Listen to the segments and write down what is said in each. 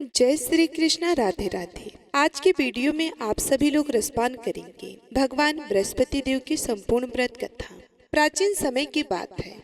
जय श्री कृष्णा। राधे राधे। आज के वीडियो में आप सभी लोग रसपान करेंगे भगवान बृहस्पति देव की संपूर्ण व्रत कथा। प्राचीन समय की बात है,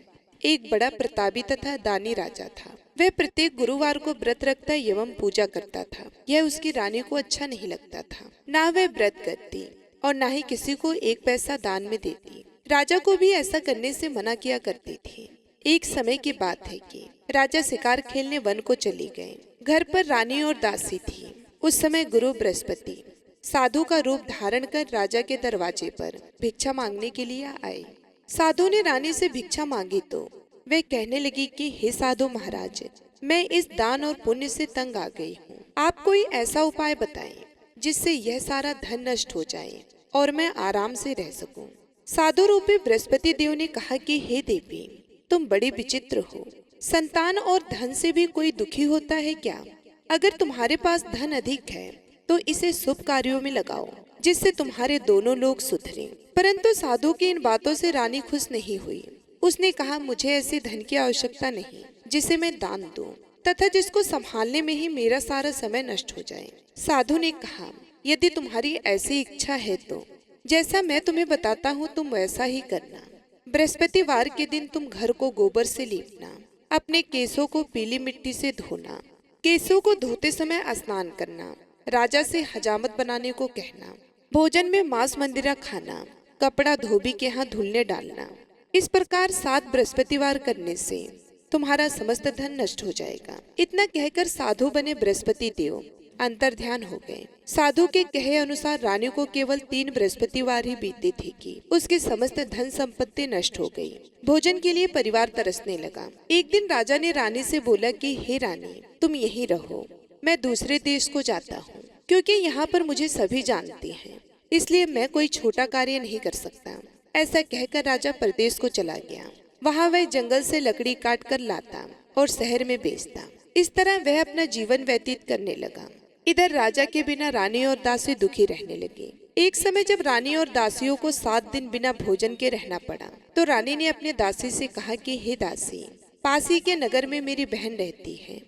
एक बड़ा प्रतापी तथा दानी राजा था। वह प्रत्येक गुरुवार को व्रत रखता एवं पूजा करता था। यह उसकी रानी को अच्छा नहीं लगता था। ना वह व्रत करती और ना ही किसी को एक पैसा दान में देती। राजा को भी ऐसा करने से मना किया करती थी। एक समय की बात है कि राजा शिकार खेलने वन को चले गए। घर पर रानी और दासी थी। उस समय गुरु बृहस्पति साधु का रूप धारण कर राजा के दरवाजे पर भिक्षा मांगने के लिए आए। साधु ने रानी से भिक्षा मांगी तो वे कहने लगी कि हे साधु महाराज, मैं इस दान और पुण्य से तंग आ गई हूँ। आप कोई ऐसा उपाय बताएं जिससे यह सारा धन नष्ट हो जाए और मैं आराम से रह सकूं। साधु रूपी बृहस्पति देव ने कहा कि हे देवी, तुम बड़ी विचित्र हो। संतान और धन से भी कोई दुखी होता है क्या? अगर तुम्हारे पास धन अधिक है तो इसे शुभ कार्यों में लगाओ जिससे तुम्हारे दोनों लोग सुधरें। परंतु साधु की इन बातों से रानी खुश नहीं हुई। उसने कहा, मुझे ऐसे धन की आवश्यकता नहीं जिसे मैं दान दूं तथा जिसको संभालने में ही मेरा सारा समय नष्ट हो जाए। साधु ने कहा, यदि तुम्हारी ऐसी इच्छा है तो जैसा मैं तुम्हें बताता हूँ तुम वैसा ही करना। बृहस्पतिवार के दिन तुम घर को गोबर से लीपना, अपने केसों को पीली मिट्टी से धोना, केसों को धोते समय स्नान करना, राजा से हजामत बनाने को कहना, भोजन में मांस मंदिरा खाना, कपड़ा धोबी के यहाँ धुलने डालना। इस प्रकार 7 बृहस्पतिवार करने से तुम्हारा समस्त धन नष्ट हो जाएगा। इतना कहकर साधु बने बृहस्पति देव अंतर ध्यान हो गए। साधु के कहे अनुसार रानी को केवल 3 बृहस्पतिवार ही बीते थे कि उसकी समस्त धन संपत्ति नष्ट हो गई। भोजन के लिए परिवार तरसने लगा। एक दिन राजा ने रानी से बोला कि हे रानी, तुम यहीं रहो, मैं दूसरे देश को जाता हूँ, क्योंकि यहाँ पर मुझे सभी जानते हैं, इसलिए मैं कोई छोटा कार्य नहीं कर सकता। ऐसा कहकर राजा परदेश को चला गया। वहाँ वह जंगल से लकड़ी काट कर लाता और शहर में बेचता। इस तरह वह अपना जीवन व्यतीत करने लगा। इधर राजा के बिना रानी और दासी दुखी रहने लगी। एक समय जब रानी और दासियों को 7 दिन बिना भोजन के रहना पड़ा तो रानी ने अपने दासी से कहा कि हे दासी, पास ही के नगर में मेरी बहन रहती है,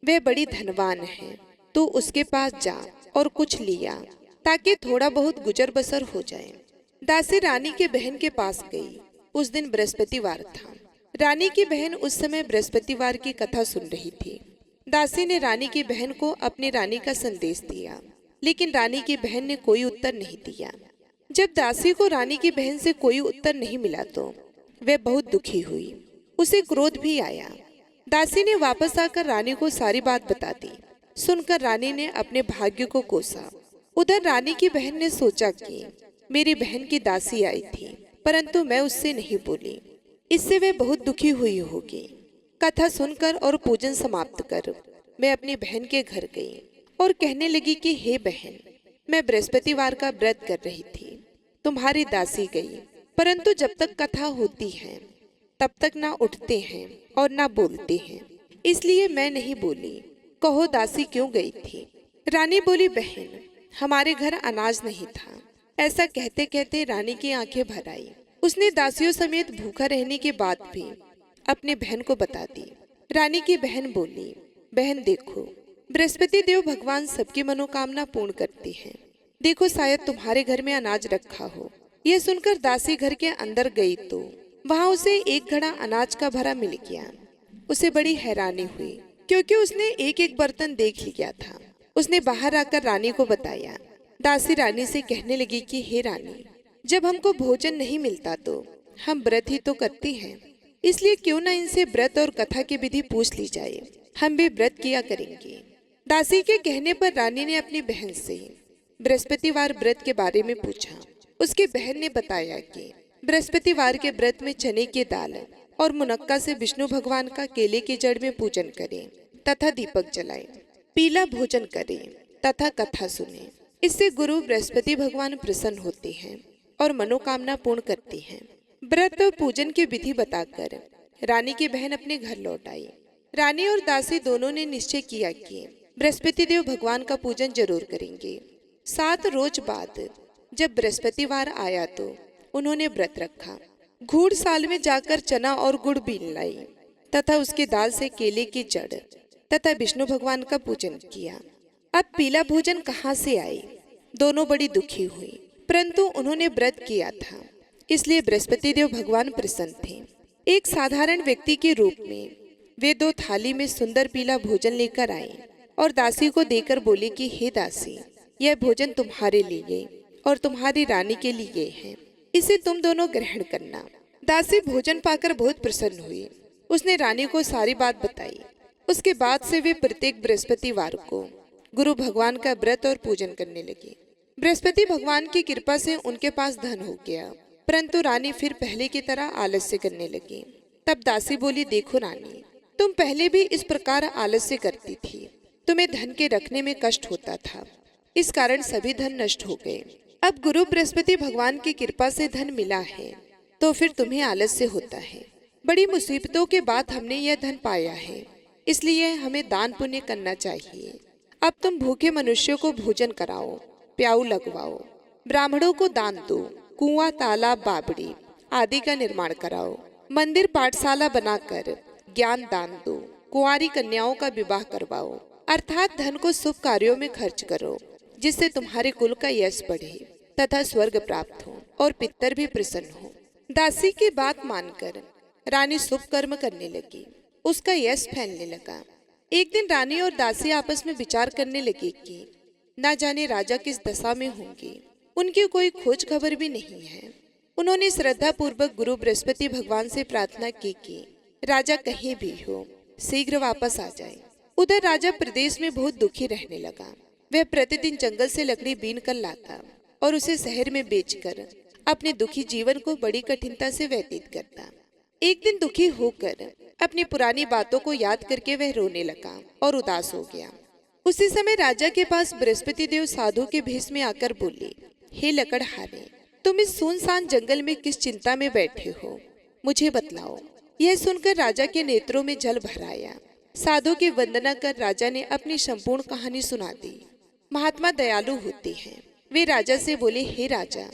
वह बड़ी धनवान है, तू उसके पास जा और कुछ लिया ताकि थोड़ा बहुत गुजर बसर हो जाए। दासी रानी के बहन के पास गई। उस दिन बृहस्पतिवार था। रानी की बहन उस समय बृहस्पतिवार की कथा सुन रही थी। दासी ने रानी की बहन को अपनी रानी का संदेश दिया, लेकिन रानी की बहन ने कोई उत्तर नहीं दिया। जब दासी को रानी की बहन से कोई उत्तर नहीं मिला तो वह बहुत दुखी हुई। उसे क्रोध भी आया। दासी ने वापस आकर रानी को सारी बात बता दी। सुनकर रानी ने अपने भाग्य को कोसा। उधर रानी की बहन ने सोचा कि मेरी बहन की दासी आई थी, परंतु मैं उससे नहीं बोली, इससे वह बहुत दुखी हुई होगी। कथा सुनकर और पूजन समाप्त कर मैं अपनी बहन के घर गई और कहने लगी कि हे बहन, मैं बृहस्पतिवार का व्रत कर रही थी, तुम्हारी दासी गई, परंतु जब तक कथा होती है तब तक ना उठते हैं और ना बोलते हैं, इसलिए मैं नहीं बोली। कहो दासी क्यों गई थी? रानी बोली, बहन, हमारे घर अनाज नहीं था। ऐसा कहते कहते रानी की आंखें भर आई। उसने दासियों समेत भूखा रहने के बाद भी अपनी बहन को बता दी। रानी की बहन बोली, बहन देखो, बृहस्पति देव भगवान सबकी मनोकामना पूर्ण करते हैं। देखो, शायद तुम्हारे घर में अनाज रखा हो। यह सुनकर दासी घर के अंदर गई तो वहां उसे एक घड़ा अनाज का भरा मिल गया। उसे बड़ी हैरानी हुई क्योंकि उसने एक एक बर्तन देख लिया था। उसने बाहर आकर रानी को बताया। दासी रानी से कहने लगी कि हे रानी, जब हमको भोजन नहीं मिलता तो हम व्रत ही तो करते हैं, इसलिए क्यों ना इनसे व्रत और कथा की विधि पूछ ली जाए, हम भी व्रत किया करेंगे। दासी के कहने पर रानी ने अपनी बहन से बृहस्पतिवार व्रत के बारे में पूछा। उसकी बहन ने बताया कि बृहस्पतिवार के व्रत में चने की दाल और मुनक्का से विष्णु भगवान का केले की जड़ में पूजन करें तथा दीपक जलाएं, पीला भोजन करें तथा कथा सुने। इससे गुरु बृहस्पति भगवान प्रसन्न होते हैं और मनोकामना पूर्ण करते हैं। व्रत और पूजन की विधि बताकर रानी की बहन अपने घर लौट आई। रानी और दासी दोनों ने निश्चय किया कि बृहस्पति देव भगवान का पूजन जरूर करेंगे। 7 रोज बाद जब बृहस्पतिवार आया तो उन्होंने व्रत रखा। घूड़ साल में जाकर चना और गुड़ बीन लाई तथा उसकी दाल से केले की जड़ तथा विष्णु भगवान का पूजन किया। अब पीला भोजन कहाँ से आए? दोनों बड़ी दुखी हुई, परंतु उन्होंने व्रत किया था, इसलिए बृहस्पति देव भगवान प्रसन्न थे। एक साधारण व्यक्ति के रूप में वे 2 थाली में सुंदर पीला भोजन लेकर आए और दासी को देकर बोले कि हे दासी, यह भोजन तुम्हारे लिए और तुम्हारी रानी के लिए है, इसे तुम दोनों ग्रहण करना। दासी भोजन पाकर बहुत प्रसन्न हुई। उसने रानी को सारी बात बताई। उसके बाद से वे प्रत्येक बृहस्पतिवार को गुरु भगवान का व्रत और पूजन करने लगे। बृहस्पति भगवान की कृपा से उनके पास धन हो गया, परंतु रानी फिर पहले की तरह आलस्य करने लगी। तब दासी बोली, देखो रानी, तुम पहले भी इस प्रकार आलस्य करती थी, तुम्हें धन के रखने में कष्ट होता था, इस कारण सभी धन नष्ट हो गए। अब गुरु बृहस्पति भगवान की कृपा से धन मिला है, तो फिर तुम्हें आलस्य होता है। बड़ी मुसीबतों के बाद हमने यह धन पाया है, इसलिए हमें दान पुण्य करना चाहिए। अब तुम भूखे मनुष्यों को भोजन कराओ, प्याऊ लगवाओ, ब्राह्मणों को दान दो, कुआं, तालाब, बावड़ी आदि का निर्माण कराओ, मंदिर पाठशाला बनाकर ज्ञान दान दो, कुंवारी कन्याओं का विवाह करवाओ, अर्थात धन को शुभ कार्यों में खर्च करो, जिससे तुम्हारे कुल का यश बढ़े तथा स्वर्ग प्राप्त हो और पितर भी प्रसन्न हो। दासी की बात मानकर रानी शुभ कर्म करने लगी। उसका यश फैलने लगा। एक दिन रानी और दासी आपस में विचार करने लगे कि न जाने राजा किस दशा में होंगे, उनकी कोई खोज खबर भी नहीं है। उन्होंने श्रद्धा पूर्वक गुरु बृहस्पति भगवान से प्रार्थना की कि राजा कहीं भी हो, शीघ्र वापस आ जाए। उधर राजा प्रदेश में बहुत दुखी रहने लगा। वह प्रतिदिन जंगल से लकड़ी बीन कर लाता और उसे शहर में बेचकर अपने दुखी जीवन को बड़ी कठिनता से व्यतीत करता। एक दिन दुखी होकर अपनी पुरानी बातों को याद करके वह रोने लगा और उदास हो गया। उसी समय राजा के पास बृहस्पति देव साधु के भेष में आकर बोले, हे लकड़हारे, तुम इस सुनसान जंगल में किस चिंता में बैठे हो, मुझे बतलाओ। यह सुनकर राजा के नेत्रों में जल भर आया। साधु की वंदना कर राजा ने अपनी संपूर्ण कहानी सुना दी। महात्मा दयालु होते हैं। वे राजा से बोले, हे राजा,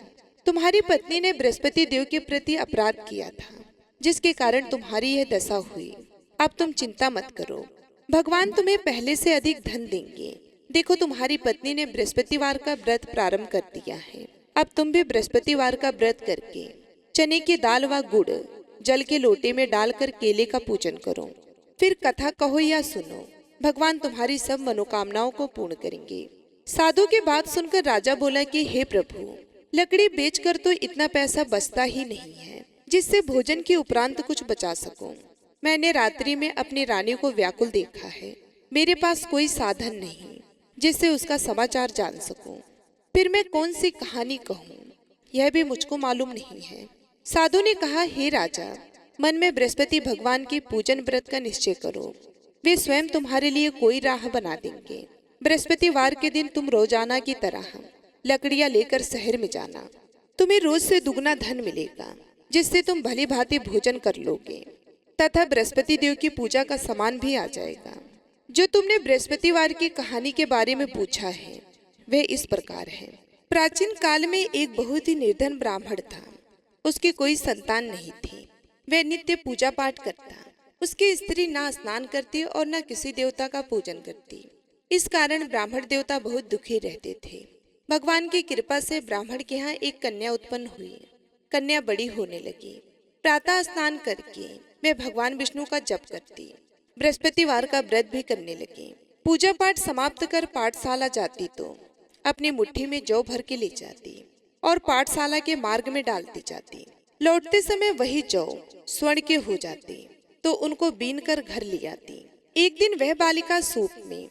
तुम्हारी पत्नी ने बृहस्पति देव के प्रति अपराध किया था, जिसके कारण तुम्हारी यह दशा हुई। अब तुम चिंता मत करो, भगवान तुम्हें पहले से अधिक धन देंगे। देखो, तुम्हारी पत्नी ने बृहस्पतिवार का व्रत प्रारंभ कर दिया है। अब तुम भी बृहस्पतिवार का व्रत करके चने की दाल व गुड़ जल के लोटे में डालकर केले का पूजन करो। फिर कथा कहो या सुनो, भगवान तुम्हारी सब मनोकामनाओं को पूर्ण करेंगे। साधु की बात सुनकर राजा बोला कि हे प्रभु, लकड़ी बेचकर तो इतना पैसा बचता ही नहीं है जिससे भोजन के उपरांत कुछ बचा सकूं। मैंने रात्रि में अपनी रानी को व्याकुल देखा है। मेरे पास कोई साधन नहीं जिससे उसका समाचार जान सकूं। फिर मैं कौन सी कहानी कहूं, यह भी मुझको मालूम नहीं है। साधु ने कहा, हे राजा, मन में बृहस्पति भगवान की पूजन व्रत का निश्चय करो। वे स्वयं तुम्हारे लिए कोई राह बना देंगे। बृहस्पतिवार के दिन तुम रोजाना की तरह लकड़ियां लेकर शहर में जाना। तुम्हें रोज से दुगना धन मिलेगा, जिससे तुम भली भांति भोजन कर लोगे तथा बृहस्पति देव की पूजा का सामान भी आ जाएगा। जो तुमने बृहस्पतिवार की कहानी के बारे में पूछा है वह इस प्रकार है। प्राचीन काल में एक बहुत ही निर्धन ब्राह्मण था। उसकी कोई संतान नहीं थी। वह नित्य पूजा पाठ करता। उसकी स्त्री ना स्नान करती और न किसी देवता का पूजन करती। इस कारण ब्राह्मण देवता बहुत दुखी रहते थे। भगवान की कृपा से ब्राह्मण के यहाँ एक कन्या उत्पन्न हुई। कन्या बड़ी होने लगी। प्रातः स्नान करके वह भगवान विष्णु का जप करती। बृहस्पतिवार का व्रत भी करने लगी। पूजा पाठ समाप्त कर पाठशाला जाती तो अपनी मुट्ठी में जौ भर के ले जाती और पाठशाला के मार्ग में डालती जाती। लौटते समय वही जौ स्वर्ण के हो जाती तो उनको बीन कर घर ले आती। एक दिन वह बालिका सूप में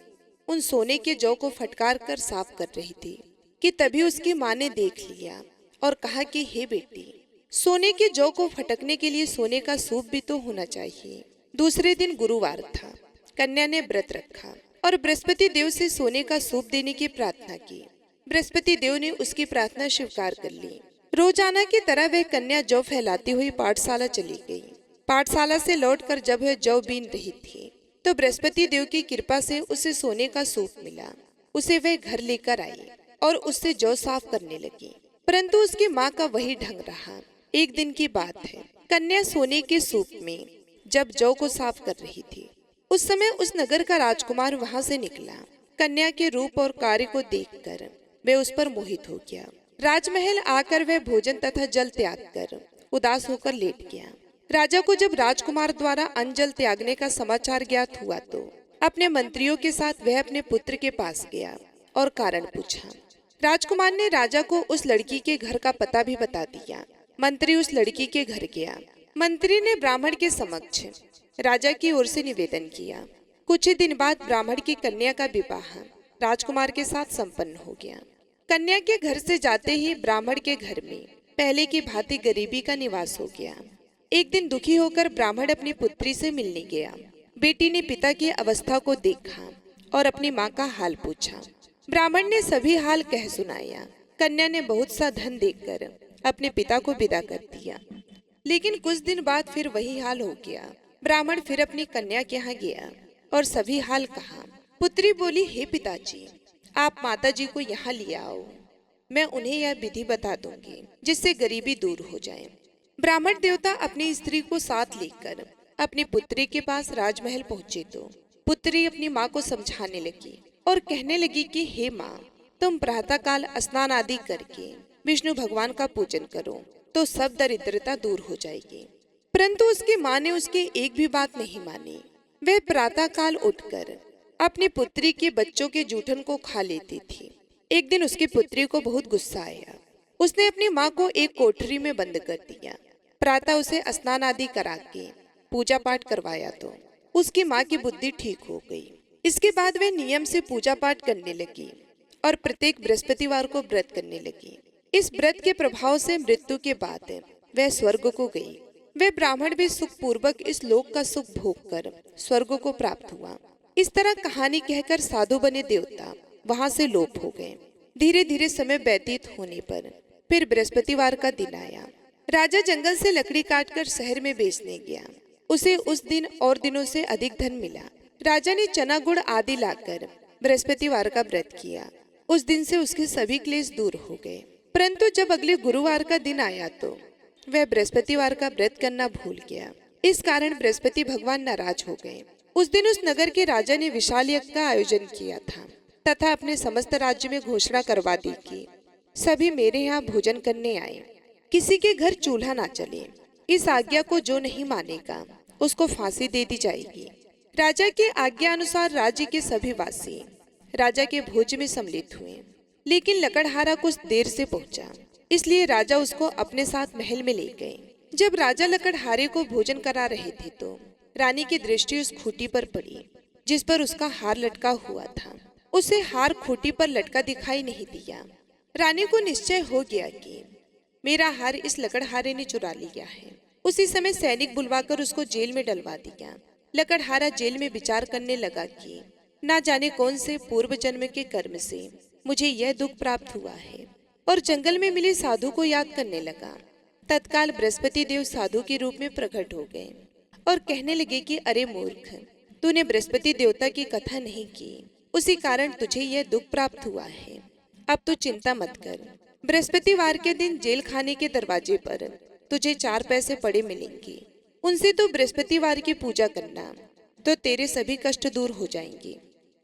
उन सोने के जौ को फटकार कर साफ कर रही थी कि तभी उसकी माँ ने देख लिया और कहा कि हे बेटी, सोने के जौ को फटकने के लिए सोने का सूप भी तो होना चाहिए। दूसरे दिन गुरुवार था। कन्या ने व्रत रखा और बृहस्पति देव से सोने का सूप देने की प्रार्थना की। बृहस्पति देव ने उसकी प्रार्थना स्वीकार कर ली। रोजाना की तरह वह कन्या जौ फैलाती हुई पाठशाला चली गई। पाठशाला से लौटकर जब वह जौ बीन रही थी तो बृहस्पति देव की कृपा से उसे सोने का सूप मिला। उसे वह घर लेकर आई और उससे जौ साफ करने लगी, परंतु उसकी माँ का वही ढंग रहा। एक दिन की बात है, कन्या सोने के सूप में जब जौ को साफ कर रही थी उस समय उस नगर का राजकुमार वहां से निकला। कन्या के रूप और कार्य को देखकर वह उस पर मोहित हो गया। राजमहल आकर वह भोजन तथा जल त्याग कर उदास होकर लेट गया। राजा को जब राजकुमार द्वारा अन्न जल त्यागने का समाचार ज्ञात हुआ तो अपने मंत्रियों के साथ वह अपने पुत्र के पास गया और कारण पूछा। राजकुमार ने राजा को उस लड़की के घर का पता भी बता दिया। मंत्री उस लड़की के घर गया। मंत्री ने ब्राह्मण के समक्ष राजा की ओर से निवेदन किया। कुछ ही दिन बाद ब्राह्मण की कन्या का विवाह राजकुमार के साथ संपन्न हो गया। कन्या के घर से जाते ही ब्राह्मण के घर में पहले की भांति गरीबी का निवास हो गया। एक दिन दुखी होकर ब्राह्मण अपनी पुत्री से मिलने गया। बेटी ने पिता की अवस्था को देखा और अपनी माँ का हाल पूछा। ब्राह्मण ने सभी हाल कह सुनाया। कन्या ने बहुत सा धन देकर अपने पिता को विदा कर दिया। लेकिन कुछ दिन बाद फिर वही हाल हो गया। ब्राह्मण फिर अपनी कन्या के यहाँ गया और सभी हाल कहा। पुत्री बोली, हे पिताजी, आप माताजी को यहाँ ले आओ, मैं उन्हें यह विधि बता दूंगी जिससे गरीबी दूर हो जाए। ब्राह्मण देवता अपनी स्त्री को साथ लेकर अपनी पुत्री के पास राजमहल पहुँचे तो पुत्री अपनी माँ को समझाने लगी और कहने लगी कि हे माँ, तुम प्रातःकाल स्नान आदि करके विष्णु भगवान का पूजन करो तो सब दरिद्रता दूर हो जाएगी। परंतु उसकी माँ ने उसकी एक भी बात नहीं मानी। वह प्रातःकाल उठकर अपनी पुत्री के बच्चों के जूठन को खा लेती थी। एक दिन उसकी पुत्री को बहुत गुस्सा आया। उसने अपनी माँ को एक कोठरी में बंद कर दिया। प्रातः उसे स्नान आदि करा के पूजा पाठ करवाया तो उसकी माँ की बुद्धि ठीक हो गई। इसके बाद वह नियम से पूजा पाठ करने लगी और प्रत्येक बृहस्पतिवार को व्रत करने लगी। इस व्रत के प्रभाव से मृत्यु के बाद वह स्वर्ग को गई। वह ब्राह्मण भी सुख पूर्वक इस लोक का सुख भोग कर स्वर्ग को प्राप्त हुआ। इस तरह कहानी कहकर साधु बने देवता वहां से लोप हो गए। धीरे धीरे समय व्यतीत होने पर फिर बृहस्पतिवार का दिन आया। राजा जंगल से लकड़ी काटकर शहर में बेचने गया। उसे उस दिन और दिनों से अधिक धन मिला। राजा ने चना गुड़ आदि लाकर बृहस्पतिवार का व्रत किया। उस दिन से उसके सभी क्लेश दूर हो गए। परंतु जब अगले गुरुवार का दिन आया तो वह बृहस्पतिवार का व्रत करना भूल गया। इस कारण बृहस्पति भगवान नाराज हो गए। उस दिन उस नगर के राजा ने विशाल यज्ञ का आयोजन किया था तथा अपने समस्त राज्य में घोषणा करवा दी कि सभी मेरे यहाँ भोजन करने आए, किसी के घर चूल्हा ना चले। इस आज्ञा को जो नहीं मानेगा उसको फांसी दे दी जाएगी। राजा की आज्ञा अनुसार राज्य के सभी वासी राजा के भोज में सम्मिलित हुए। लेकिन लकड़हारा कुछ देर से पहुंचा, इसलिए राजा उसको अपने साथ महल में ले गए। जब राजा लकड़हारे को भोजन करा रहे थे तो रानी की दृष्टि उस खूंटी पर पड़ी जिस पर उसका हार लटका हुआ था। उसे हार खूंटी पर लटका दिखाई नहीं दिया। रानी को निश्चय हो गया कि मेरा हार इस लकड़हारे ने चुरा लिया है। उसी समय सैनिक बुलवाकर उसको जेल में डलवा दिया। लकड़हारा जेल में विचार करने लगा कि ना जाने कौन से पूर्व जन्म के कर्म से मुझे यह दुख प्राप्त हुआ है, और जंगल में मिले साधु को याद करने लगा। तत्काल बृहस्पति देव साधु के रूप में प्रकट हो गए और कहने लगे कि अरे मूर्ख, तूने बृहस्पति देवता की कथा नहीं की, उसी कारण तुझे यह दुख प्राप्त हुआ है। अब तू चिंता मत कर। बृहस्पतिवार के दिन जेल खाने के दरवाजे पर तुझे 4 पैसे पड़े मिलेंगे। उनसे तो बृहस्पतिवार की पूजा करना तो तेरे सभी कष्ट दूर हो जाएंगे।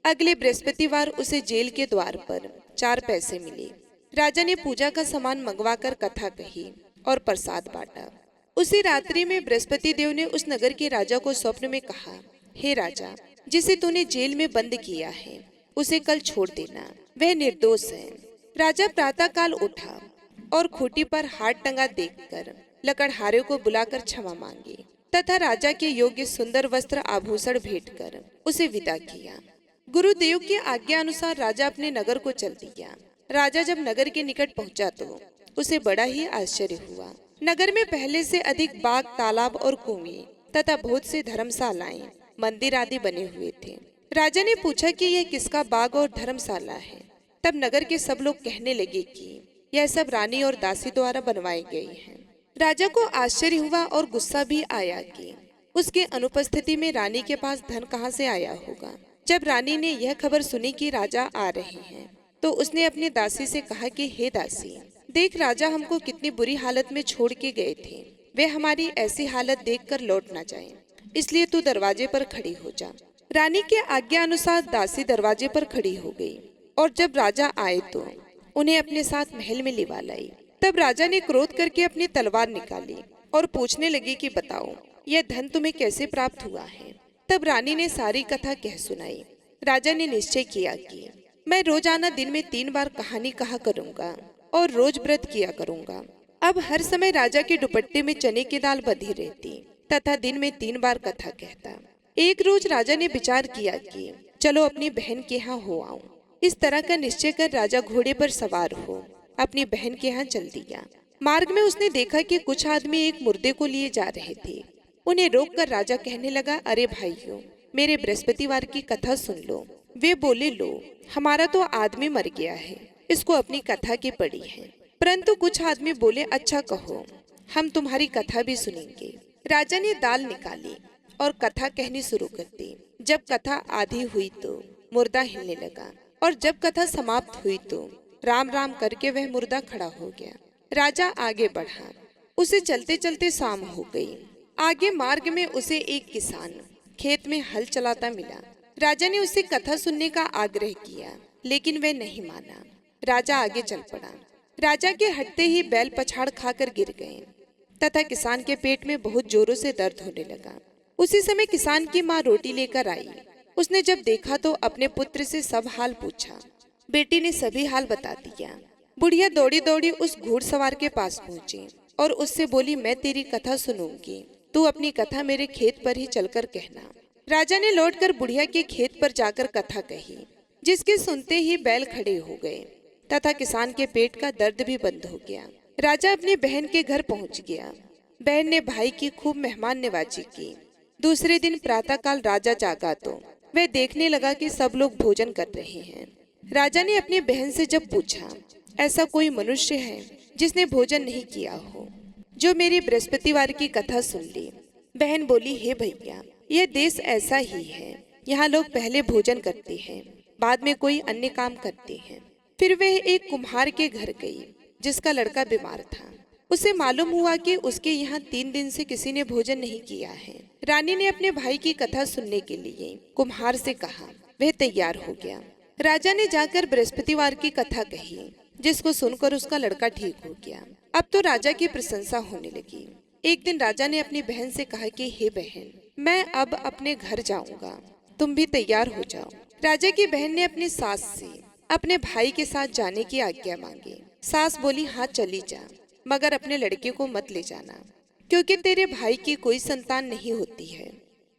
अगले बृहस्पतिवार उसे जेल के द्वार पर 4 पैसे मिले। राजा ने पूजा का सामान मंगवाकर कथा कही और प्रसाद बांटा। उसी रात्रि में बृहस्पति देव ने उस नगर के राजा को स्वप्न में कहा, हे राजा, जिसे तूने जेल में बंद किया है उसे कल छोड़ देना, वह निर्दोष है। राजा प्रातःकाल उठा और खूंटी पर हाथ टंगा देखकर लकड़हारे को बुलाकर क्षमा मांगी तथा राजा के योग्य सुंदर वस्त्र आभूषण भेंट कर उसे विदा किया। गुरुदेव की आज्ञा अनुसार राजा अपने नगर को चल दिया। राजा जब नगर के निकट पहुंचा तो उसे बड़ा ही आश्चर्य हुआ। नगर में पहले से अधिक बाग, तालाब और कुएं तथा बहुत से धर्मशालाएं, मंदिर आदि बने हुए थे। राजा ने पूछा कि यह किसका बाग और धर्मशाला है। तब नगर के सब लोग कहने लगे कि यह सब रानी और दासी द्वारा बनवाई गई हैं। राजा को आश्चर्य हुआ और गुस्सा भी आया कि उसके अनुपस्थिति में रानी के पास धन कहाँ से आया होगा। जब रानी ने यह खबर सुनी कि राजा आ रहे हैं तो उसने अपनी दासी से कहा कि हे दासी, देख राजा हमको कितनी बुरी हालत में छोड़ के गए थे। वे हमारी ऐसी हालत देखकर लौट ना जाएं, इसलिए तू दरवाजे पर खड़ी हो जा। रानी के आज्ञा अनुसार दासी दरवाजे पर खड़ी हो गई और जब राजा आए तो उन्हें अपने साथ महल में लिवा लाई। तब राजा ने क्रोध करके अपनी तलवार निकाली और पूछने लगी कि बताओ यह धन तुम्हें कैसे प्राप्त हुआ है। तब रानी ने सारी कथा कह सुनाई। राजा ने निश्चय किया कि मैं रोजाना दिन में 3 बार कहानी कहा करूंगा और रोज व्रत किया करूंगा। अब हर समय राजा के दुपट्टे में चने की दाल बंधी रहती तथा दिन में 3 बार कथा कहता। एक रोज राजा ने विचार किया कि चलो अपनी बहन के यहाँ हो आऊं। इस तरह का निश्चय कर राजा घोड़े पर सवार हो अपनी बहन के यहाँ चल दिया। मार्ग में उसने देखा कि कुछ आदमी एक मुर्दे को लिए जा रहे थे। उन्हें रोककर राजा कहने लगा, अरे भाइयों, मेरे बृहस्पतिवार की कथा सुन लो। वे बोले, लो, हमारा तो आदमी मर गया है, इसको अपनी कथा की पड़ी है। परंतु कुछ आदमी बोले, अच्छा कहो, हम तुम्हारी कथा भी सुनेंगे। राजा ने दाल निकाली और कथा कहनी शुरू कर दी। जब कथा आधी हुई तो मुर्दा हिलने लगा और जब कथा समाप्त हुई तो राम राम करके वह मुर्दा खड़ा हो गया। राजा आगे बढ़ा। उसे चलते चलते शाम हो गई। आगे मार्ग में उसे एक किसान खेत में हल चलाता मिला। राजा ने उससे कथा सुनने का आग्रह किया, लेकिन वह नहीं माना। राजा आगे चल पड़ा। राजा के हटते ही बैल पछाड़ खाकर गिर गए तथा किसान के पेट में बहुत जोरों से दर्द होने लगा। उसी समय किसान की माँ रोटी लेकर आई। उसने जब देखा तो अपने पुत्र से सब हाल पूछा। बेटी ने सभी हाल बता दिया। बुढ़िया दौड़ी दौड़ी उस घुड़सवार के पास पहुंची और उससे बोली, मैं तेरी कथा सुनूंगी, तू अपनी कथा मेरे खेत पर ही चलकर कहना। राजा ने लौटकर बुढ़िया के खेत पर जाकर कथा कही, जिसके सुनते ही बैल खड़े हो गए तथा किसान के पेट का दर्द भी बंद हो गया। राजा अपनी बहन के घर पहुंच गया। बहन ने भाई की खूब मेहमान नवाजी की। दूसरे दिन प्रातःकाल राजा जागा तो वह देखने लगा कि सब लोग भोजन कर रहे हैं। राजा ने अपनी बहन से जब पूछा, ऐसा कोई मनुष्य है जिसने भोजन नहीं किया हो, जो मेरी बृहस्पतिवार की कथा सुन ली? बहन बोली, हे भैया, यह देश ऐसा ही है। यहाँ लोग पहले भोजन करते हैं, बाद में कोई अन्य काम करते हैं। फिर वह एक कुम्हार के घर गई जिसका लड़का बीमार था। उसे मालूम हुआ कि उसके यहाँ 3 दिन से किसी ने भोजन नहीं किया है। रानी ने अपने भाई की कथा सुनने के लिए कुम्हार से कहा। वह तैयार हो गया। राजा ने जाकर बृहस्पतिवार की कथा कही, जिसको सुनकर उसका लड़का ठीक हो गया। अब तो राजा की प्रशंसा होने लगी। एक दिन राजा ने अपनी बहन से कहा कि हे बहन, मैं अब अपने घर जाऊंगा, तुम भी तैयार हो जाओ। राजा की बहन ने अपनी सास से अपने भाई के साथ जाने की आज्ञा मांगी। सास बोली, हाँ चली जा, मगर अपने लड़के को मत ले जाना, क्योंकि तेरे भाई की कोई संतान नहीं होती है।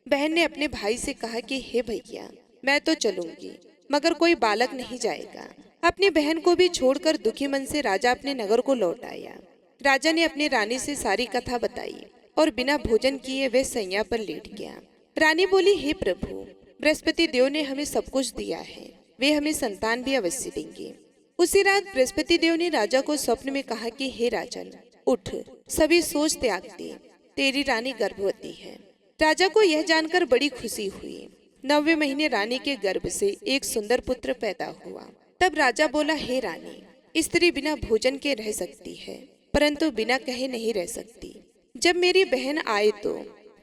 बहन ने अपने भाई से कहा कि हे भैया, मैं तो चलूंगी, मगर कोई बालक नहीं जाएगा। अपनी बहन को भी छोड़कर दुखी मन से राजा अपने नगर को लौट आया। राजा ने अपनी रानी से सारी कथा बताई और बिना भोजन किए वे सैया पर लेट गया। रानी बोली, हे प्रभु, बृहस्पति देव ने हमें सब कुछ दिया है, वे हमें संतान भी अवश्य देंगे। उसी रात बृहस्पति देव ने राजा को स्वप्न में कहा कि हे राजन, उठ, सभी सोच त्याग दे, तेरी रानी गर्भवती है। राजा को यह जानकर बड़ी खुशी हुई। 9वें महीने रानी के गर्भ से एक सुंदर पुत्र पैदा हुआ। तब राजा बोला, हे रानी, स्त्री बिना भोजन के रह सकती है, परंतु बिना कहे नहीं रह सकती। जब मेरी बहन आए तो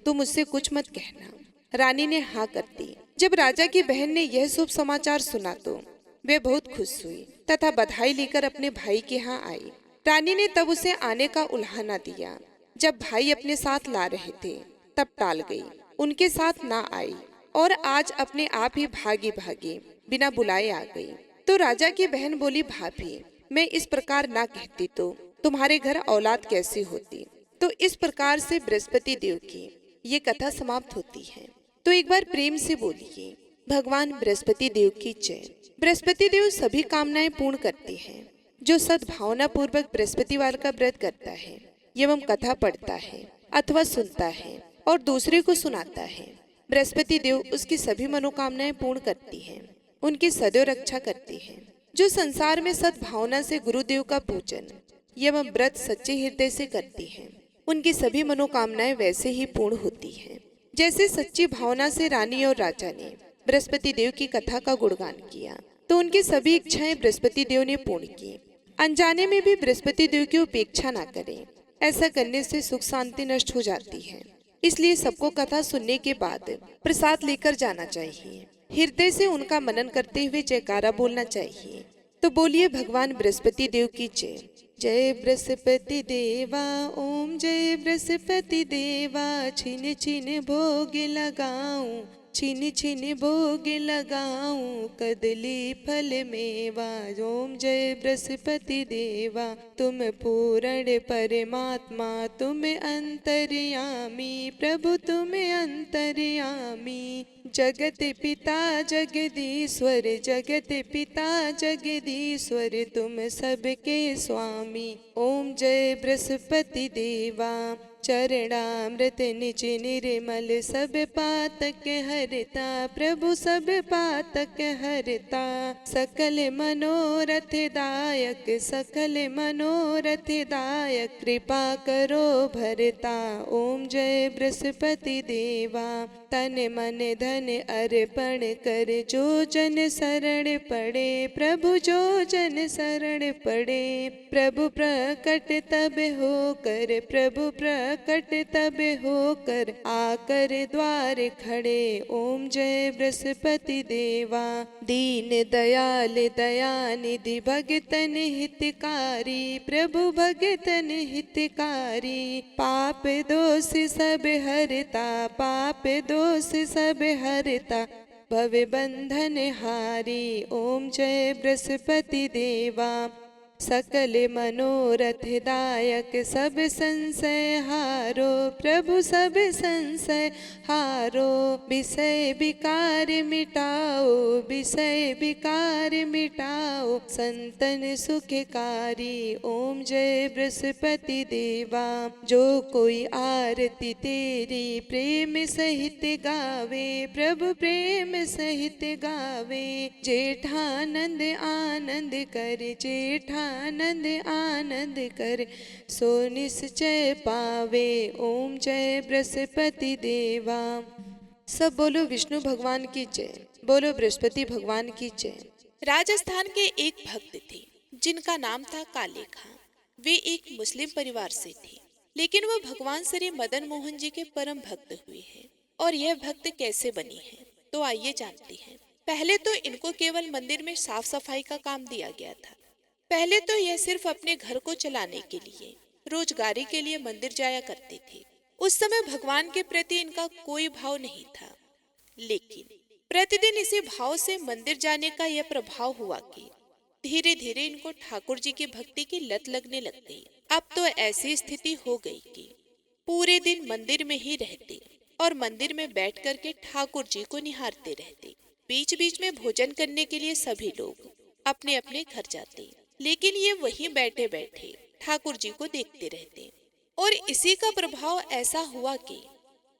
तुम मुझसे कुछ मत कहना। रानी ने हाँ कर दी। जब राजा की बहन ने यह शुभ समाचार सुना तो वे बहुत खुश हुई तथा बधाई लेकर अपने भाई के यहाँ आई। रानी ने तब उसे आने का उल्हाना दिया। जब भाई अपने साथ ला रहे थे तब टाल गई, उनके साथ ना आई और आज अपने आप ही भागी भागी बिना बुलाए आ गई। तो राजा की बहन बोली, भाभी, मैं इस प्रकार ना कहती तो तुम्हारे घर औलाद कैसी होती। तो इस प्रकार से बृहस्पति देव की ये कथा समाप्त होती है। तो एक बार प्रेम से बोलिए, भगवान बृहस्पति देव की जय। बृहस्पति देव सभी कामनाएं पूर्ण करते हैं। जो सद्भावना पूर्वक बृहस्पतिवार का व्रत करता है एवं कथा पढ़ता है अथवा सुनता है और दूसरे को सुनाता है, बृहस्पति देव उसकी सभी मनोकामनाएं पूर्ण करती हैं, उनकी सदैव रक्षा करती हैं। जो संसार में सद्भावना से गुरुदेव का पूजन एवं व्रत सच्चे हृदय से करती हैं, उनकी सभी मनोकामनाएं वैसे ही पूर्ण होती हैं। जैसे सच्ची भावना से रानी और राजा ने बृहस्पति देव की कथा का गुणगान किया तो उनकी सभी इच्छाएं बृहस्पति देव ने पूर्ण की। अनजाने में भी बृहस्पति देव की उपेक्षा ना करें, ऐसा करने से सुख शांति नष्ट हो जाती है। इसलिए सबको कथा सुनने के बाद प्रसाद लेकर जाना चाहिए। हृदय से उनका मनन करते हुए जयकारा बोलना चाहिए। तो बोलिए भगवान बृहस्पति देव की जय। जय बृहस्पति देवा, ओम जय बृहस्पति देवा, छिन छिन भोग लगाऊं, छिन छिन भोग लगाऊं, कदली फल मेवा। ओम जय बृहस्पति देवा, तुम पूर्ण परमात्मा, तुम अंतर्यामी, प्रभु तुम अंतर्यामी। जगत पिता जगदीश्वर, जगत पिता जगदीश्वर, तुम सबके स्वामी। ओम जय बृहस्पति देवा, चरणामृत निज निर्मल, सब पातक हरता, प्रभु सब पातक हरता। सकल मनोरथ दायक, सकल मनोरथ दायक, कृपा करो भरता। ओम जय बृहस्पति देवा, तन मन धन अर्पण कर, जो जन शरण पड़े, प्रभु जो जन शरण पड़े। प्रभु प्रकट तब हो कर, प्रभु प्रकट तब हो कर, आकर द्वार खड़े। ओम जय बृहस्पति देवा, दीन दयाल दयानिधि, भगतन हितकारी, प्रभु भगतन हितकारी। पाप दोष सब हरता, पाप दोष सब हरता, भव बंधन हारी। ओम जय बृहस्पति देवा, सकल मनोरथ दायक, सब संशय हारो, प्रभु सब संशय हारो। विषय विकार मिटाओ, विषय विकार मिटाओ, संतन सुखकारी। ओम जय बृहस्पति देवा, जो कोई आरती तेरी प्रेम सहित गावे, प्रभु प्रेम सहित गावे। जेठानंद आनंद कर, जेठा आनंद आनंद कर, सो निश्चय पावे। ओम जय बृहस्पति देवा। सब बोलो विष्णु भगवान की जय, बोलो बृहस्पति भगवान की जय। राजस्थान के एक भक्त थे जिनका नाम था कालेखा। वे एक मुस्लिम परिवार से थे, लेकिन वह भगवान श्री मदन मोहन जी के परम भक्त हुए हैं। और यह भक्त कैसे बनी है, तो आइए जानते हैं। पहले तो इनको केवल मंदिर में साफ सफाई का काम दिया गया था। पहले तो यह सिर्फ अपने घर को चलाने के लिए, रोजगारी के लिए मंदिर जाया करते थे। उस समय भगवान के प्रति इनका कोई भाव नहीं था, लेकिन प्रतिदिन इसी भाव से मंदिर जाने का यह प्रभाव हुआ कि धीरे धीरे इनको ठाकुर जी की भक्ति की लत लगने लग गई। अब तो ऐसी स्थिति हो गई कि पूरे दिन मंदिर में ही रहते और मंदिर में बैठ करके ठाकुर जी को निहारते रहते। बीच बीच में भोजन करने के लिए सभी लोग अपने अपने घर जाते, लेकिन ये वहीं बैठे बैठे ठाकुर जी को देखते रहते। और इसी का प्रभाव ऐसा हुआ कि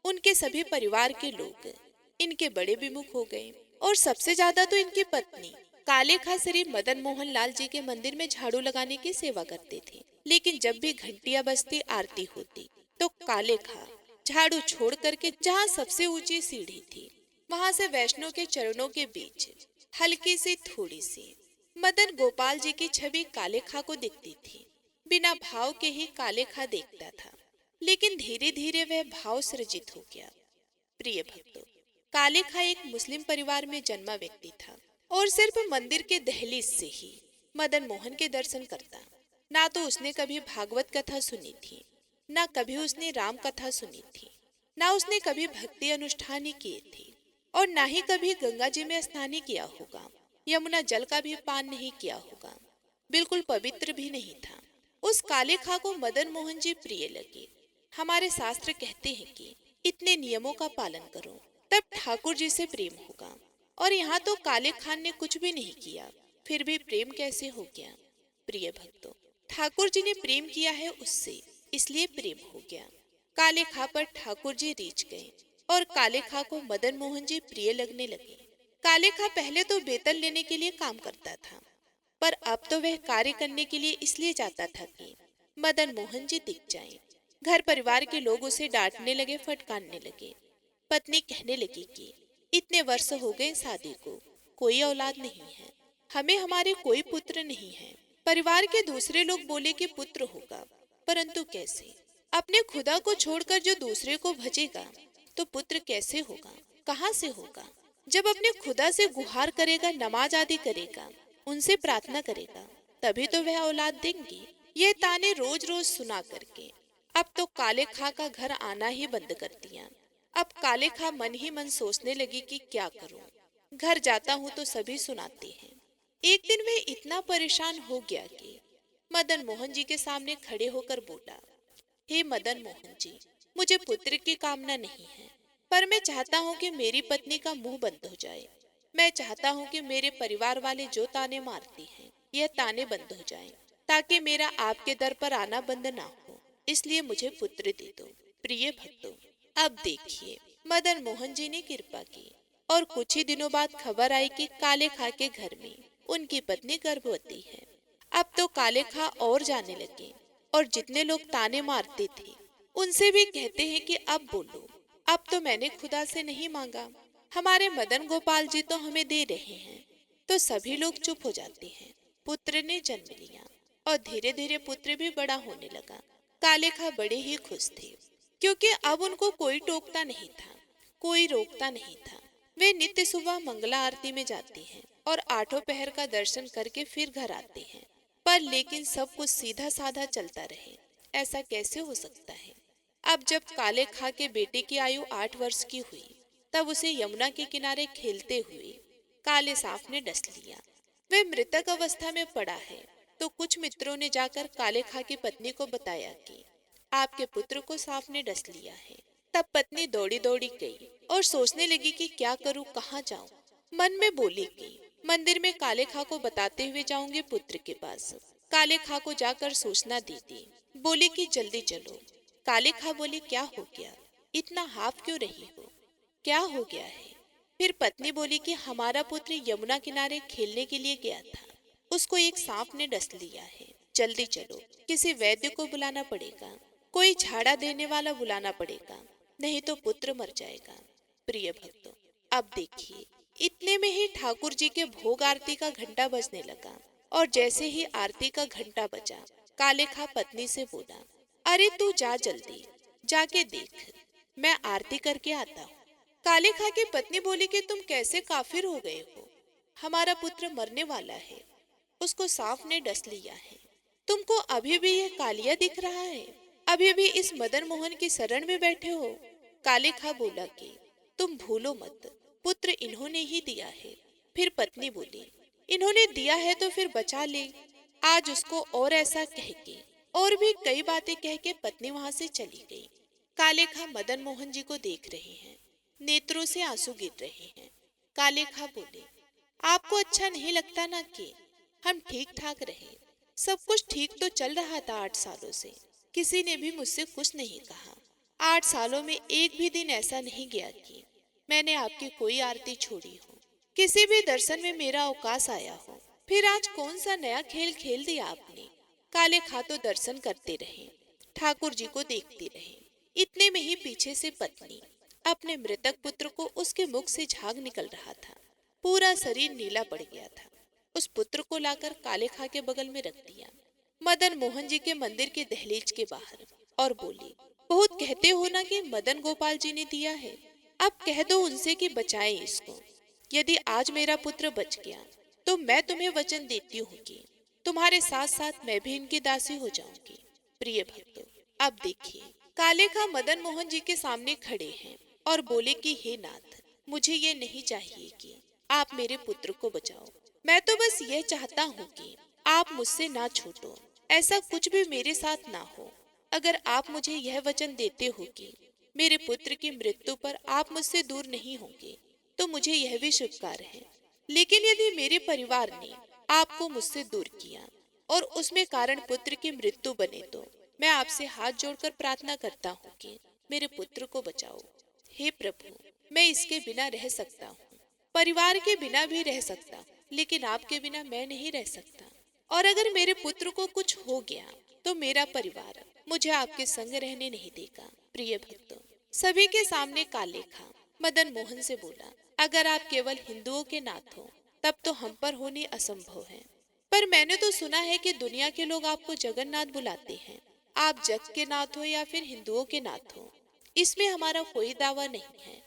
उनके सभी परिवार के लोग इनके बड़े विमुख हो गए। और सबसे ज्यादा तो इनकी पत्नी कालेखा श्री मदन मोहन लाल जी के मंदिर में झाड़ू लगाने की सेवा करते थे। लेकिन जब भी घंटियां बजती, आरती होती, तो कालेखा झाड़ू छोड़ करके जहाँ सबसे ऊंची सीढ़ी थी, वहां से वैष्णव के चरणों के बीच हल्की सी थोड़ी सी मदन गोपाल जी की छवि कालेखा को दिखती थी। बिना भाव के ही कालेखा देखता था, लेकिन धीरे धीरे वह भाव सृजित हो गया। प्रिय भक्तों, कालेखा एक मुस्लिम परिवार में जन्मा व्यक्ति था और सिर्फ मंदिर के दहलीज से ही मदन मोहन के दर्शन करता। ना तो उसने कभी भागवत कथा सुनी थी, ना कभी उसने राम कथा सुनी थी, ना उसने कभी भक्ति अनुष्ठान ही किए थे, और ना ही कभी गंगा जी में स्नान ही किया होगा, यमुना जल का भी पान नहीं किया होगा, बिल्कुल पवित्र भी नहीं था। उस कालेखा को मदन मोहन जी प्रिय लगे। हमारे शास्त्र कहते हैं कि इतने नियमों का पालन करो, तब ठाकुर जी से प्रेम होगा। और यहाँ तो कालेखा ने कुछ भी नहीं किया, फिर भी प्रेम कैसे हो गया। प्रिय भक्तों, ठाकुर जी ने प्रेम किया है उससे, इसलिए प्रेम हो गया। कालेखा पर ठाकुर जी रीझ गए और कालेखा को मदन मोहन जी प्रिय लगने लगे। कालेखा पहले तो वेतन लेने के लिए काम करता था, पर अब तो वह कार्य करने के लिए इसलिए जाता था कि मदन मोहन जी दिख जाएं। घर परिवार के लोग उसे डांटने लगे, फटकारने लगे। पत्नी कहने लगी कि इतने वर्ष हो गए शादी को, कोई औलाद नहीं है, हमें हमारे कोई पुत्र नहीं है। परिवार के दूसरे लोग बोले कि पुत्र होगा, परंतु कैसे। अपने खुदा को छोड़कर जो दूसरे को भजेगा तो पुत्र कैसे होगा, कहाँ से होगा? जब अपने खुदा से गुहार करेगा, नमाज आदि करेगा, उनसे प्रार्थना करेगा, तभी तो वह औलाद देंगे। ये ताने रोज रोज सुना करके अब तो काले खा का घर आना ही बंद कर दिया। अब काले खा मन ही मन सोचने लगी कि क्या करूं। घर जाता हूं तो सभी सुनाते हैं। एक दिन वह इतना परेशान हो गया कि मदन मोहन जी के सामने खड़े होकर बोला, हे मदन मोहन जी, मुझे पुत्र की कामना नहीं है, पर मैं चाहता हूँ कि मेरी पत्नी का मुंह बंद हो जाए। मैं चाहता हूँ कि मेरे परिवार वाले जो ताने मारते हैं, यह ताने बंद हो जाएं, ताकि मेरा आपके दर पर आना बंद ना हो। इसलिए मुझे पुत्र दे दो। प्रिय भक्तों, अब देखिए, मदन मोहन जी ने कृपा की और कुछ ही दिनों बाद खबर आई कि काले खा के घर में उनकी पत्नी गर्भवती है। अब तो काले खा और जाने लगे और जितने लोग ताने मारते थे उनसे भी कहते हैं कि अब बोलो, अब तो मैंने खुदा से नहीं मांगा, हमारे मदन गोपाल जी तो हमें दे रहे हैं। तो सभी लोग चुप हो जाते हैं। पुत्र ने जन्म लिया और धीरे धीरे पुत्र भी बड़ा होने लगा। काले खा बड़े ही खुश थे, क्योंकि अब उनको कोई टोकता नहीं था, कोई रोकता नहीं था। वे नित्य सुबह मंगला आरती में जाते हैं और आठों पहर का दर्शन करके फिर घर आते हैं। पर लेकिन सब कुछ सीधा साधा चलता रहे, ऐसा कैसे हो सकता है? अब जब काले खा के बेटे की आयु 8 वर्ष की हुई, तब उसे यमुना के किनारे खेलते हुए काले सांप ने डस लिया। वह मृतक अवस्था में पड़ा है। तो कुछ मित्रों ने जाकर काले खा की पत्नी को बताया कि आपके पुत्र को सांप ने डस लिया है। तब पत्नी दौड़ी दौड़ी गई और सोचने लगी कि क्या करूं, कहाँ जाऊं। मन में बोली कि मंदिर में काले खा को बताते हुए जाऊंगी पुत्र के पास। काले खा को जाकर सूचना दी थी। बोली कि जल्दी चलो। काले खा बोली, क्या हो गया, इतना हाफ क्यों रही हो, क्या हो गया है? फिर पत्नी बोली कि हमारा पुत्र यमुना किनारे खेलने के लिए गया था, उसको एक सांप ने डस लिया है। जल्दी चलो, किसी वैद्य को बुलाना पड़ेगा, कोई झाड़ा देने वाला बुलाना पड़ेगा, नहीं तो पुत्र मर जाएगा। प्रिय भक्तों, अब देखिए, इतने में ही ठाकुर जी के भोग आरती का घंटा बजने लगा और जैसे ही आरती का घंटा बजा, काले खा पत्नी से बोला, अरे तू जा जल्दी, जाके देख, मैं आरती करके आता हूँ। काले खा की पत्नी बोली कि तुम कैसे काफिर हो गए हो, हमारा पुत्र मरने वाला है, उसको सांप ने डस लिया है। तुमको अभी भी यह कालिया दिख रहा है, अभी भी इस मदन मोहन की शरण में बैठे हो। काले खा बोला कि तुम भूलो मत, पुत्र इन्होंने ही दिया है। फिर पत्नी बोली, इन्होंने दिया है तो फिर बचा ले। आज उसको और ऐसा कह के और भी कई बातें कह के पत्नी वहां से चली गई। काले खा मदन मोहन जी को देख रहे हैं, नेत्रों से आंसू गिर रहे हैं। काले खा बोले, आपको अच्छा नहीं लगता ना कि हम ठीक ठाक रहे, सब कुछ ठीक तो चल रहा था 8 सालों से, किसी ने भी मुझसे कुछ नहीं कहा। 8 सालों में एक भी दिन ऐसा नहीं गया कि मैंने आपकी कोई आरती छोड़ी हो, किसी भी दर्शन में मेरा अवकाश आया हो। फिर आज कौन सा नया खेल खेल दिया आपने? काले खा तो दर्शन करते रहे, ठाकुर जी को देखते रहे। इतने में ही पीछे से पत्नी अपने मृतक पुत्र को उसके मुख से झाग निकल रहा था, पूरा शरीर नीला पड़ गया था। उस पुत्र को लाकर काले खा के बगल में रख दिया, मदन मोहन जी के मंदिर के दहलीज के बाहर, और बोली, बहुत कहते हो ना कि मदन गोपाल जी ने दिया है, अब कह दो उनसे कि बचाएं इसको। यदि आज मेरा पुत्र बच गया तो मैं तुम्हें वचन देती हूँ कि तुम्हारे साथ साथ मैं भी इनकी दासी हो जाऊंगी। प्रिय भक्तों, अब देखिए, काले खा मदन मोहन जी के सामने खड़े हैं और बोले कि हे नाथ, मुझे ये नहीं चाहिए कि आप मेरे पुत्र को बचाओ, मैं तो बस यह चाहता हूँ कि आप मुझसे ना छूटो, ऐसा कुछ भी मेरे साथ ना हो। अगर आप मुझे यह वचन देते हो कि मेरे पुत्र की मृत्यु पर आप मुझसे दूर नहीं होंगे, तो मुझे यह भी स्वीकार है। लेकिन यदि मेरे परिवार ने आपको मुझसे दूर किया और उसमें कारण पुत्र की मृत्यु बने, तो मैं आपसे हाथ जोड़कर प्रार्थना करता हूँ कि मेरे पुत्र को बचाओ। हे प्रभु, मैं इसके बिना रह सकता हूँ, परिवार के बिना भी रह सकता हूँ, लेकिन आपके बिना मैं नहीं रह सकता। और अगर मेरे पुत्र को कुछ हो गया तो मेरा परिवार मुझे आपके संग रहने नहीं देगा। प्रिय भक्तों, सभी के सामने काले खा मदन मोहन से बोला, अगर आप केवल हिंदुओं के नाथ हो तब तो हम पर होनी असंभव है, पर मैंने तो सुना है कि दुनिया के लोग आपको जगन्नाथ बुलाते हैं, आप जग के नाथ हो या फिर हिंदुओं के नाथ हो, इसमें हमारा कोई दावा नहीं है,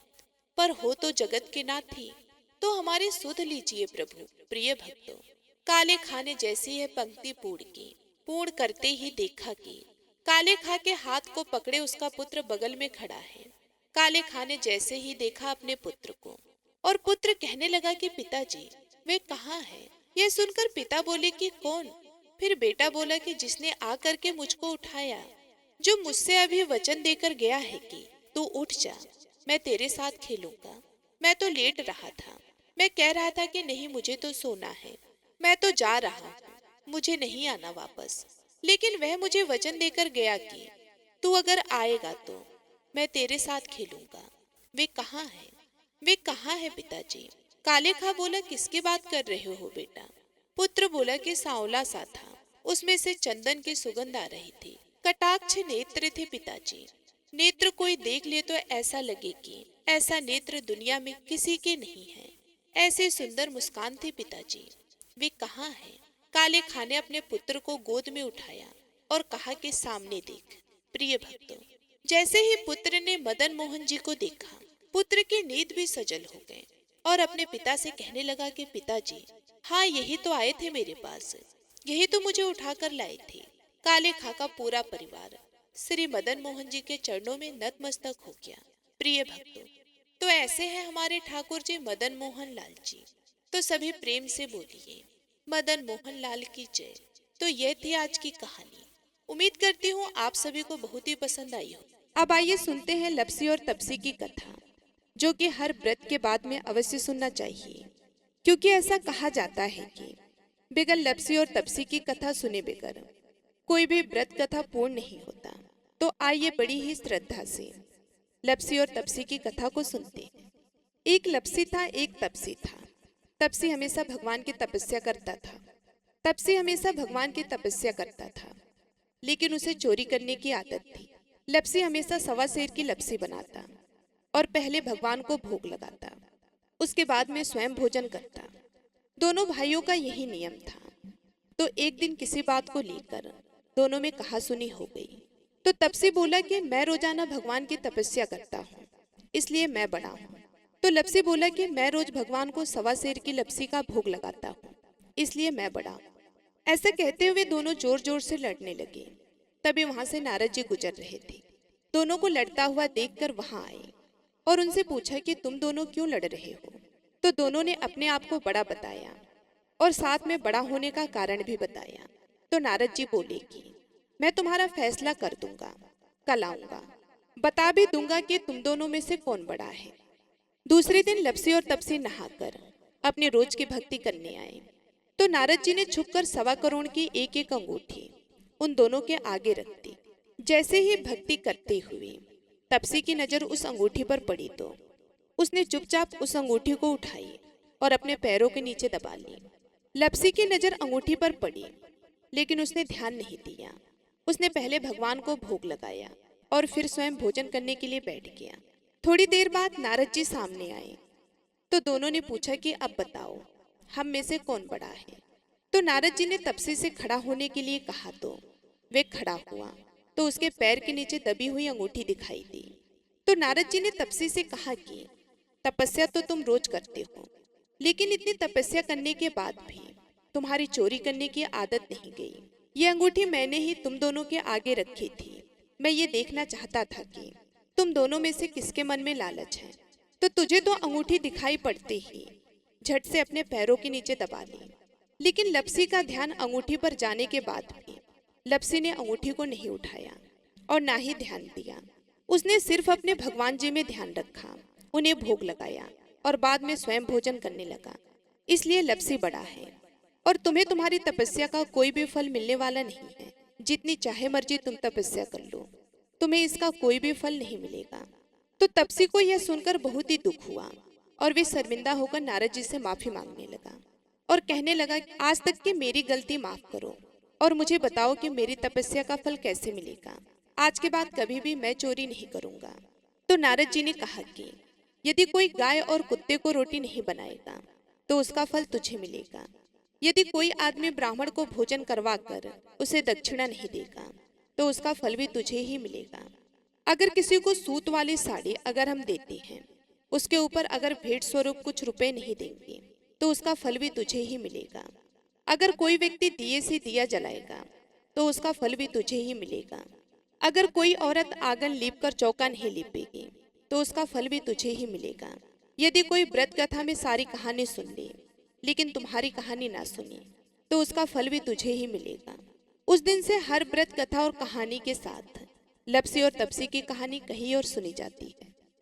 पर हो तो जगत के नाथ ही, तो हमारे सुध लीजिए प्रभु। प्रिय भक्तों, काले खाने जैसी है पंक्ति पूर्ण की, पूर्ण करते ही देखा कि काले खा के हाथ को पकड़े उसका पुत्र बगल में खड़ा है। काले खाने जैसे ही देखा अपने पुत्र को, और पुत्र कहने लगा कि पिताजी वे कहाँ है। यह सुनकर पिता बोले कि कौन। फिर बेटा बोला कि जिसने आ करके मुझको उठाया, जो मुझसे अभी वचन देकर गया है कि तू उठ जा, मैं तेरे साथ खेलूंगा। मैं तो लेट रहा था, मैं कह रहा था कि नहीं मुझे तो सोना है, मैं तो जा रहा हूँ, मुझे नहीं आना वापस। लेकिन वह मुझे वचन देकर गया कि तू अगर आएगा तो मैं तेरे साथ खेलूंगा। वे कहाँ है, वे कहाँ है पिताजी। काले खा बोला किसकी बात कर रहे हो बेटा। पुत्र बोला कि सांवला सा था, उसमें से चंदन की सुगंध आ रही थी। कटाक्ष नेत्र थे पिताजी, नेत्र कोई देख ले तो ऐसा लगे कि ऐसा नेत्र दुनिया में किसी के नहीं है। ऐसे सुंदर मुस्कान थे पिताजी। वे कहाँ है। काले खा ने अपने पुत्र को गोद में उठाया और कहा कि सामने देख। प्रिय भक्तों, जैसे ही पुत्र ने मदन मोहन जी को देखा, पुत्र की नींद भी सजल हो गए और अपने पिता से कहने लगा कि पिताजी, हाँ यही तो आए थे मेरे पास, यही तो मुझे उठाकर लाए थे। काले खा का पूरा परिवार श्री मदन मोहन जी के चरणों में नतमस्तक हो गया। प्रिय भक्तों, तो ऐसे हैं हमारे ठाकुर जी मदन मोहन लाल जी। तो सभी प्रेम से बोलिए मदन मोहन लाल की जय। तो यह थी आज की कहानी। उम्मीद करती हूँ आप सभी को बहुत ही पसंद आई हो। अब आइए सुनते हैं लपसी और तपसी की कथा, जो कि हर व्रत के बाद में अवश्य सुनना चाहिए, क्योंकि ऐसा कहा जाता है कि बगैर लपसी और तपसी की कथा सुने बगैर कोई भी व्रत कथा पूर्ण नहीं होता। तो आइए बड़ी ही श्रद्धा से लपसी और तपसी की कथा को सुनते हैं। एक लपसी था, एक तपसी था। तपसी हमेशा भगवान की तपस्या करता था। तपसी हमेशा भगवान की तपस्या करता था, लेकिन उसे चोरी करने की आदत थी। लपसी हमेशा सवा सेर की लपसी बनाता और पहले भगवान को भोग लगाता, उसके बाद में स्वयं भोजन करता। दोनों भाइयों का यही नियम था। तो एक दिन किसी बात को लेकर दोनों में कहासुनी हो गई। तो तपसी बोला कि मैं रोजाना भगवान की तपस्या करता हूँ, इसलिए मैं बड़ा हूँ। तो लपसी बोला कि मैं रोज भगवान को सवा सेर की लपसी का भोग लगाता हूँ, इसलिए मैं बड़ा हूँ। ऐसा कहते हुए दोनों जोर जोर से लड़ने लगे। तभी वहां से नारद जी गुजर रहे थे। दोनों को लड़ता हुआ देखकर वहां आए और उनसे पूछा कि तुम दोनों क्यों लड़ रहे हो। तो दोनों ने अपने आप को बड़ा बताया और साथ में बड़ा होने का कारण भी बताया। तो नारद जी बोले कि मैं तुम्हारा फैसला कर दूंगा, कल आऊंगा, बता भी दूंगा कि तुम दोनों में से कौन बड़ा है। दूसरे दिन लपसी और तपसी नहाकर अपनी रोज की भक्ति करने आए। तो नारद जी ने छुपकर 1.25 करोड़ की एक एक अंगूठी उन दोनों के आगे रख दी। जैसे ही भक्ति करते हुए तपसी की नजर उस अंगूठी पर पड़ी तो उसने चुपचाप उस अंगूठी को उठाई और अपने पैरों के नीचे दबा ली। लपसी की नजर अंगूठी पर पड़ी, लेकिन उसने ध्यान नहीं दिया। उसने पहले भगवान को भोग लगाया और फिर स्वयं भोजन करने के लिए बैठ गया। थोड़ी देर बाद नारद जी सामने आए। तो दोनों ने पूछा कि अब बताओ हम में से कौन बड़ा है। तो नारद जी ने तपसी से खड़ा होने के लिए कहा तो वे खड़ा हुआ तो उसके पैर के नीचे दबी हुई अंगूठी दिखाई दी। तो नारद जी ने तपसी से कहा कि तपस्या तो तुम रोज करते हो, लेकिन इतनी तपस्या करने के बाद भी तुम्हारी चोरी करने की आदत नहीं गई। ये अंगूठी मैंने ही तुम दोनों के आगे रखी थी। मैं ये देखना चाहता था कि तुम दोनों में से किसके मन में लालच है। तो तुझे तो अंगूठी दिखाई पड़ते ही झट से अपने पैरों के नीचे दबा ली। लेकिन लपसी का ध्यान अंगूठी पर जाने के बाद भी लपसी ने अंगूठी को नहीं उठाया और ना ही ध्यान दिया। उसने सिर्फ अपने भगवान जी में ध्यान रखा, उन्हें भोग लगाया और बाद में स्वयं भोजन करने लगा। इसलिए लपसी बड़ा है और तुम्हें तुम्हारी तपस्या का कोई भी फल मिलने वाला नहीं है। जितनी चाहे मर्जी तुम तपस्या कर लो, तुम्हें इसका कोई भी फल नहीं मिलेगा। तो तपसी को यह सुनकर बहुत ही दुख हुआ और वे शर्मिंदा होकर नारद जी से माफी मांगने लगा और कहने लगा कि आज तक की मेरी गलती माफ करो और मुझे बताओ कि मेरी तपस्या का फल कैसे मिलेगा। आज के बाद कभी भी मैं चोरी नहीं करूंगा। तो नारद जी ने कहा कि यदि कोई गाय और कुत्ते को रोटी नहीं बनाएगा तो उसका फल तुझे मिलेगा। यदि कोई आदमी ब्राह्मण को भोजन करवा कर उसे दक्षिणा नहीं देगा तो उसका फल भी तुझे ही मिलेगा। अगर किसी को सूत वाली साड़ी अगर हम देते हैं, उसके ऊपर अगर भेंट स्वरूप कुछ रुपए नहीं देंगे, तो उसका फल भी तुझे ही मिलेगा। अगर कोई व्यक्ति दिए से दिया जलाएगा, तो उसका फल भी तुझे ही मिलेगा। अगर कोई औरत आंगन लीप कर चौका नहीं लीपेगी, तो उसका फल भी तुझे ही मिलेगा। यदि कोई व्रत कथा में सारी कहानी सुन ले, लेकिन तुम्हारी कहानी ना सुने, तो उसका फल भी तुझे ही मिलेगा। उस दिन से हर व्रत कथा और कहानी के साथ लपसी और तपसी की कहानी कही और सुनी जाती है।